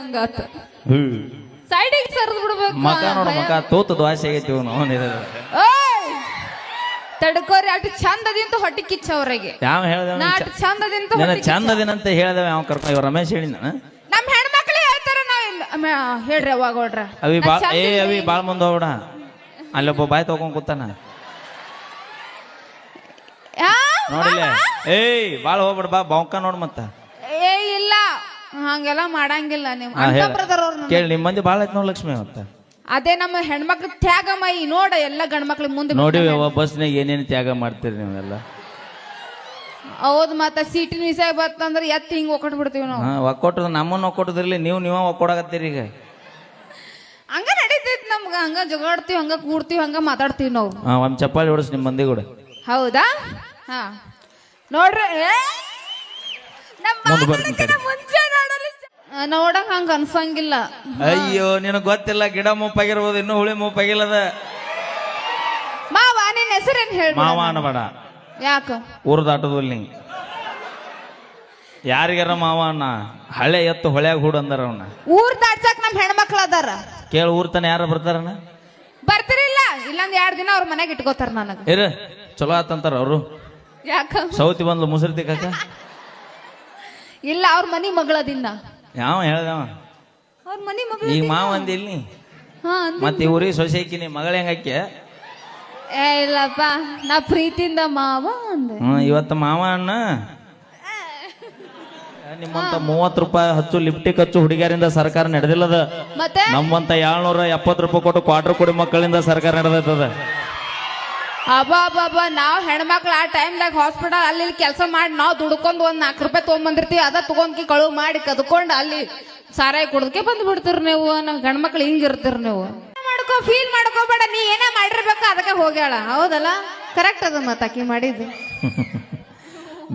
ಹಂಗಾತ ಸೈಡಿಗೆ ಸರ್ದ್ ಬಿಡ್ಬೇಕು ಮಕ ನೋಡ ಮಕ ತೂತು ದ್ವಾಸೆ ಆಗೈತಿ ಓಯ್ ತಡ್ಕೋರಿ ಅಷ್ಟು ಚಂದದಿಂತ ಹೊಟ್ಟಿ ಕಿಚ್ಚ ಅವ್ರಿಗೆ ಯಾವ ಹೇಳ್ದ ನಾ ಅಷ್ಟು ಚಂದದಿಂತ ಚಂದದಿನಂತ ಹೇಳ್ದವ ಯಾವ ಕರ್ಕೊಂಡ್ ಇವ್ ರಮೇಶ್ ಹೇಳಿನ ನಮ್ ಹೆಣ್ಮಕ್ಳು ಹೇಳ್ತಾರ ನಾವ್ ಹೇಳ್ರಿ ಅವಾಗ ಹೊಡ್ರ ಅವಿ ಬಾಳ್ ಮುಂದ ಹೋಗ್ಬಿಡ ಅಲ್ಲೊಬ್ಬ ಬಾಯ್ ತಗೊಂಡ್ ಕೂತಾನ ನೋಡಿಲ್ಲ ಏಯ್ ಬಾಳ್ ಹೋಗ್ಬಿಡ ಬಾ ಬಾವ್ಕ ನೋಡ್ ಮತ್ತ ಏ ಇಲ್ಲ ಹಂಗೆಲ್ಲ ಮಾಡಂಗಿಲ್ಲ ನೀವು ಅಂತ ಬ್ರದರ್ ಅವ್ರ ಕೇಳಿ ನಿಮ್ ಮಂದಿ ಬಾಳ ಐತ್ ನೋಡ್ ಲಕ್ಷ್ಮಿ ಮತ್ತ ಅದೇ ನಮ್ಮ ಹೆಣ್ಮಕ್ಳು ತ್ಯಾಗ ಮೈ ನೋಡ ಎಲ್ಲ ಗಂಡ್ಮಕ್ಳು ಮುಂದೆ ನೋಡಿ ಬಸ್ನಾಗ ಏನೇನು ತ್ಯಾಗ ಮಾಡ್ತೀರಿ ನೀವೆಲ್ಲ ಹೌದ್ ಮತ್ತ ಸೀಟಿನ ವಿಷಯ ಬರ್ತಂದ್ರ ಎತ್ ಹಿಂಗ್ ಒಕ್ಕಟ್ ಬಿಡ್ತೀವಿ ನಾವು ಒಕ್ಕೊಟ್ಟದ ನಮ್ಮನ್ನ ಒಕ್ಕೊಟ್ಟದ್ರಲ್ಲಿ ನೀವ ಒಕ್ಕೊಡಕತ್ತೀರಿ ಈಗ ಹಂಗ ನಡೀತೈತಿ ನಮ್ಗ ಹಂಗ ಜಗಾಡ್ತೀವಿ ಹಂಗ ಕೂಡ್ತೀವಿ ಹಂಗ ಮಾತಾಡ್ತೀವಿ ನಾವು ಒಂದ್ ಚಪ್ಪಾಳಿ ಹೊಡ್ಸ್ ನಿಮ್ ಮಂದಿ ಕೂಡ ಹೌದಾ ಹಾ ನೋಡ್ರಿ ಮುಂಚೆ ನೋಡಕ್ ಹಂಗ ಅನ್ಸಂಗಿಲ್ಲ ಅಯ್ಯೋ ನಿನಗ್ ಗೊತ್ತಿಲ್ಲ ಗಿಡ ಮುಪ್ಪಾಗಿರ್ಬೋದು ಇನ್ನು ಹುಳಿ ಮುಪ್ಪಾಗಿಲ್ಲದ ಮಾವ ನಿನ್ ಹೆಸರೇನ್ ಹೇಳಿ ಮಾವ ಅನ್ಬೇಡ ಯಾಕ ಊರ್ ದಾಟದಲ್ಲಿ ನೀ ಯಾರಿಗಾರ ಮಾವ ಅಣ್ಣ ಹಳೆ ಎತ್ತು ಹೊಳ್ಯಾಗ ಹೂಡ್ ಅಂದಾರ ಅವನ್ನ ಊರ್ ದಾಟ್ಸಕ್ ನಮ್ ಹೆಣ್ಮಕ್ಳು ಅದಾರ ಕೇಳ ಊರ್ ತನ ಯಾರ ಬರ್ತಾರಣ್ಣ ಬರ್ತಿರಿಲ್ಲ ಇಲ್ಲೊಂದ್ 2 ದಿನ ಅವ್ರ ಮನೆಗೆ ಇಟ್ಕೋತಾರ ನನಗ ಇರ ಚಲೋ ಆತಂತಾರ ಅವರು ಯಾಕ ಸೌತಿ ಬಂದ್ಲು ಮುಸುರ್ತಿ ಕಾಕ ಇಲ್ಲ ಅವ್ರ ಮನಿ ಮಗಳದಿನ್ನ ಯಾವ ಹೇಳ್ದವ ಅವ್ರ ಮನಿ ಮಗಳ ಈಗ ಮಾವ ಅಂದಿಲ್ಲಿ ಮತ್ತೆ ಊರಿಗೆ ಸೊಸೈಕಿ ನೀ ಮಗಳ ಹೆಂಗಕ್ಕೆ ಏ ಇಲ್ಲಪ್ಪ ನಾ ಪ್ರೀತಿಯಿಂದ ಮಾವ ಅಂದೆ ಇವತ್ತು ಮಾವ ಅಣ್ಣ ನಿಮ್ಮಂತ 30 ರೂಪಾಯಿ ಹಚ್ಚು ಲಿಫ್ಟಿಗೆ ಹಚ್ಚು ಹುಡುಗಿಯರಿಂದ ಸರ್ಕಾರ ನಡೆದಿಲ್ಲದ ಮತ್ತೆ ನಮ್ಮಂತ 770 ರೂಪಾಯಿ ಕೊಟ್ಟು ಕ್ವಾರ್ಟರ್ ಕೊಡಿ ಮಕ್ಕಳಿಂದ ಸರ್ಕಾರ ನಡೆದದ ಅಬ್ಬಾ ನಾವ್ ಹೆಣ್ಮಕ್ಳು ಆ ಟೈಮ್ದಾಗ ಹಾಸ್ಪಿಟಲ್ ಅಲ್ಲಿ ಕೆಲಸ ಮಾಡಿ ನಾವ್ ದುಡ್ಕೊಂಡ್ ಒಂದ್ 4 ರೂಪಾಯಿ ತಗೊಂಬಂದಿರ್ತೀವಿ ಅದ ತಗೊಂಡ್ಕಿ ಕಳುವು ಮಾಡಿ ಕದ್ಕೊಂಡು ಅಲ್ಲಿ ಸಾರಾಯಿ ಕುಡ್ದಕ್ಕೆ ಬಂದ್ ಬಿಡ್ತೀರಿ ನೀವು ನಮ್ ಗಂಡ್ಮಕ್ಳು ಹಿಂಗಿರ್ತೀರಿ ನೀವು ಫೀಲ್ ಮಾಡ್ಕೋಬೇಡ ನೀ ಏನೇ ಮಾಡಿರ್ಬೇಕು ಅದಕ್ಕೆ ಹೋಗ್ಯಾಳ ಹೌದಲ್ಲ ಕರೆಕ್ಟ್ ಅದ ಮತ್ತ ಆಕಿ ಮಾಡಿದ್ದು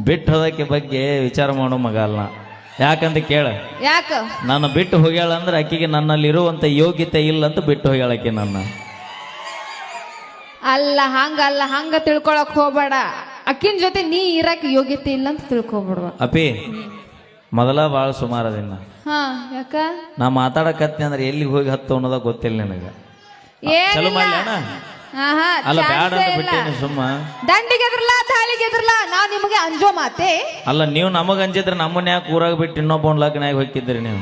ಬಿಟ್ಟು ಹೋದಕ್ಕೆ ಬಗ್ಗೆ ವಿಚಾರ ಮಾಡೋ ಮಗ ಅಲ್ಲ ಯಾಕಂತ ಕೇಳ ಯಾಕ ನಾನು ಬಿಟ್ಟು ಹೋಗ್ಯಾಳ ಅಂದ್ರೆ ಆಕಿಗೆ ನನ್ನಲ್ಲಿ ಇರುವಂತ ಯೋಗ್ಯತೆ ಇಲ್ಲ ಅಂತ ಬಿಟ್ಟು ಹೋಗ್ಯಾಳ ಆಕಿ ನನ್ನ ಅಲ್ಲ ಹಂಗ ತಿಳ್ಕೊಳಕ್ ಹೋಗ್ಬೇಡ ಅಕ್ಕಿನ ಜೊತೆ ನೀ ಇರಕ್ ಯೋಗ್ಯತೆ ಇಲ್ಲ ಅಂತ ತಿಳ್ಕೊಬಿಡ್ವ ಅಪಿ ಮೊದಲ ಬಾಳ ಸುಮಾರದಿನ ಹಾ ಯಾಕ ನಾ ಮಾತಾಡಕತ್ನಿ ಅಂದ್ರೆ ಎಲ್ಲಿಗೆ ಹೋಗಿ ಹತ್ತು ಅನ್ನೋದ ಗೊತ್ತಿಲ್ಲ ನಿನಗ ಚಲೋ ಮಾಡ್ಲಿ ಅಣ್ಣ ಅಲ್ಲ ಬ್ಯಾಡ ಅಂತ ಬಿಟ್ಟೇನಿ ಸುಮ್ಮ ದಂಡಿಗೆ ಎದ್ರಲ್ಲ ತಾಳಿಗೆ ಎದ್ರಲ್ಲ ನಾ ನಿಮಗೆ ಅಂಜೋ ಮಾತೆ ಅಲ್ಲ ನೀವು ನಮಗ ಅಂಜಿದ್ರೆ ನಮ್ಮನ್ನ ಯಾಕೆ ಊರಾಗ ಬಿಟ್ಟು ಇನ್ನೊಬ್ಬ ಲಗ್ನಾಗ ಹೋಗಿದ್ರಿ ನೀವು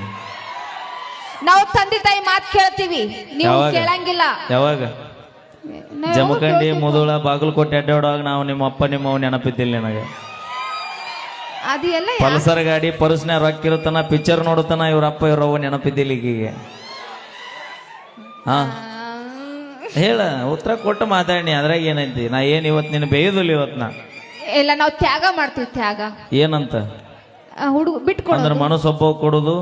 ನಾವು ತಂದೆ ತಾಯಿ ಮಾತು ಕೇಳ್ತೀವಿ ನೀವು ಕೇಳಂಗಿಲ್ಲ ಯಾವಾಗ ಜಮಖಂಡಿ ಮುದುಳ ಬಾಗಲಕೋಟೆ ಅಡ್ಡಾಡುವಾಗ ನಾವು ನಿಮ್ಮ ಅಪ್ಪ ನಿಮ್ಮ ಅವ್ ನೆನಪಿದ್ದಿಲ್ಲ ನನಗೆ ಅದು ಎಲ್ಲ ಪಲ್ಸರ್ ಗಾಡಿ ಪರ್ಸ್ನ ರೊಕ್ಕಿರುತ್ತಾನ ಪಿಕ್ಚರ್ ನೋಡುತ್ತಾನ ಇವ್ರಪ್ಪ ಇವ್ರವ್ವ ನೆನಪಿದ್ದಿಲ್ಲ ಈಗೀಗ ಹಾ ಹೇಳ ಉತ್ತರ ಕೊಟ್ಟು ಮಾತಾಡಿ ಅದ್ರಾಗ ಏನೈತಿ ನಾ ಏನ್ ಇವತ್ ನಿನ್ನ ಬೇಯುದಿಲ್ಲ ಇವತ್ ನಾ ಇಲ್ಲ ನಾವು ತ್ಯಾಗ ಮಾಡ್ತೀವಿ ತ್ಯಾಗ ಏನಂತ ಹುಡುಗ ಬಿಟ್ಕೊಡ ಅಂದ್ರೆ ಮನಸ್ಸು ಒಬ್ಬ ಕೊಡುದು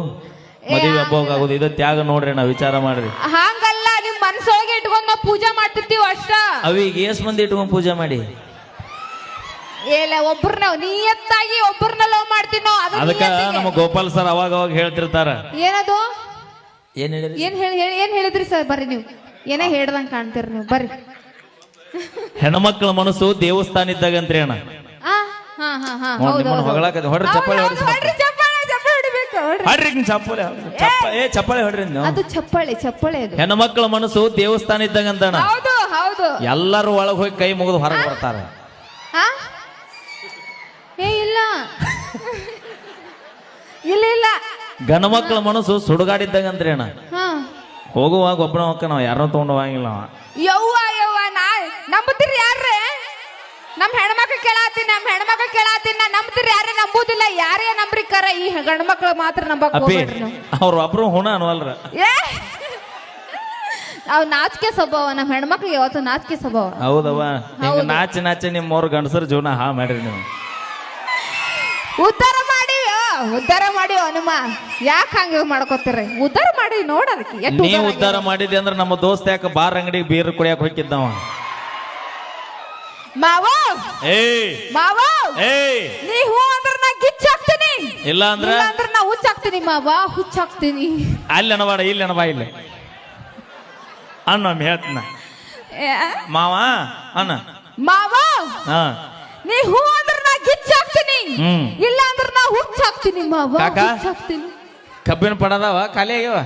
ಮದುವೆ ಒಬ್ಬ ಆಗುದು ಇದು ತ್ಯಾಗ ನೋಡ್ರಿ ನಾವ್ ವಿಚಾರ ಮಾಡ್ರಿ ಹಂಗಲ್ಲ ನಿಮ್ ಮನ್ಸೊಳಗೆ ಇಟ್ಕೊಂಡ್ ನಾವು ಪೂಜೆ ಮಾಡ್ತಿರ್ತೀವಿ ಅಷ್ಟ ಅವೀಗ ಎಸ್ ಮಂದಿ ಇಟ್ಕೊಂಡ್ ಪೂಜೆ ಮಾಡಿ ಇಲ್ಲ ಒಬ್ಬರನ್ನ ನಿಯತ್ತಾಗಿ ಒಬ್ಬರನ್ನ ಲವ್ ಮಾಡ್ತೀವಿ ನಾವು ಅದಕ್ಕ ನಮ್ಮ ಗೋಪಾಲ್ ಸರ್ ಅವಾಗ ಹೇಳ್ತಿರ್ತಾರ ಏನದು ಏನ್ ಹೇಳಿದ್ರಿ ಏನ್ ಹೇಳಿದ್ರಿ ಸರ್ ಬರ್ರಿ ನೀವು ಏನೇ ಹೇಳ್ದಂಗ್ ಕಾಣ್ತೀರಿ ನೀವು ಬರ್ರಿ ಹೆಣ್ಮಕ್ಳ ಮನಸ್ಸು ದೇವಸ್ಥಾನ ಇದ್ದಾಗಂತ್ರಿ ಅಣ್ಣ ಹೊಡ್ರಿ ಚಪ್ಪಾಳೆ ಚಪ್ಪಾಳೆ ಹೊಡ್ರಿ ಅದು ಚಪ್ಪಾಳೆ ಅದು ಹೆಣ್ಮಕ್ಳ ಮನಸ್ಸು ದೇವಸ್ಥಾನ ಇದ್ದಾಗಂತಣ್ಣ ಹೌದು ಎಲ್ಲರೂ ಒಳಗ್ ಹೋಗಿ ಕೈ ಮುಗಿದು ಹೊರಗೆ ಬರ್ತಾರ ಏ ಇಲ್ಲ ಇಲ್ಲ ಗಂಡ್ಮಕ್ಳ ಮನಸ್ಸು ಸುಡುಗಾಡಿದ್ದಾಗಂತ್ರಿ ಅಣ್ಣ ಹೋಗುವಾಗ ಒಬ್ಬನ ಹೋಗ ನಾವ್ ಯಾರನ್ನೂ ತಗೊಂಡು ಹೋಗಂಗಿಲ್ಲ ಯವ್ವ ನಾ ನಂಬುತ್ತೀರಿ ಯಾರೇ ನಮ್ ಹೆಣ್ಮಕ್ಳು ಕೇಳಾತೀನಿ ನಾ ನಂಬ್ತೀರಿ ಯಾರೇ ನಂಬುದಿಲ್ಲ ಯಾರೇ ನಂಬ್ರಿ ಕರ ಈ ಗಂಡ್ಮಕ್ಳು ಮಾತ್ರ ನಂಬಕ್ ಹೋಗ್ಬೇಡ್ರಿ ಅವ್ರ ಒಬ್ರು ಹುಣ ಅನ್ವಲ್ರ ಅವ್ ನಾಚಿಕೆ ಸ್ವಭಾವ ನಮ್ ಹೆಣ್ಮಕ್ಳಿಗೆ ಯಾವತ್ತು ನಾಚಿಕೆ ಸ್ವಭಾವ ಹೌದವ ನಾಚಿ ನಿಮ್ಮವ್ರ ಗಂಡಸರ ಜೀವನ ಹಾ ಮಾಡ್ರಿ ನೀವು ಉದ್ಧಾರ ಮಾಡಿ ಹನುಮ ಯಾಕೆ ಹಂಗ ಮಾಡ್ಕೋತೀರಿ ಉದ್ಧಾರ ಮಾಡಿ ನೋಡೋದಕ್ಕೆ ನೀವು ಉದ್ಧಾರ ಮಾಡಿದ್ದೆ ಅಂದ್ರೆ ನಮ್ಮ ದೋಸ್ತ ಯಾಕೆ ಬಾರ್ ಅಂಗಡಿಗೆ ಬೀರ್ ಕುಡಿಯಾಕ ಹೋಗಿದ್ದವ ನೀ ಹೂ ಅಂದ್ರ ನಾ ಗಿಚ್ಚಾಕ್ತೀನಿ ಇಲ್ಲ ಅಂದ್ರ ನಾ ಹುಚ್ಚಾಕ್ತೀನಿ ಹುಚ್ಚಾಕ್ತೀನಿ ಅಲ್ಲಿ ಅನವಾಡ ಇಲ್ಲಿ ಅನವಾ ಇಲ್ಲಿ ಅಣ್ಣ ಹೇಳ್ತೀನ ಮಾವ ಅಣ್ಣ ನೀ ಹೂ ಅಂದ್ರ ನಾ ಗಿಚ್ಚಾಕ್ತೀನಿ ಇಲ್ಲ ಅಂದ್ರ ನಾ ಹುಚ್ಚಾಕ್ತೀನಿ ಮಾವ ಹುಚ್ಚಾಕ್ತೀನಿ ಕಬ್ಬಿನ ಪಡದವ ಖಾಲಿ ಆಗ್ಯಾವ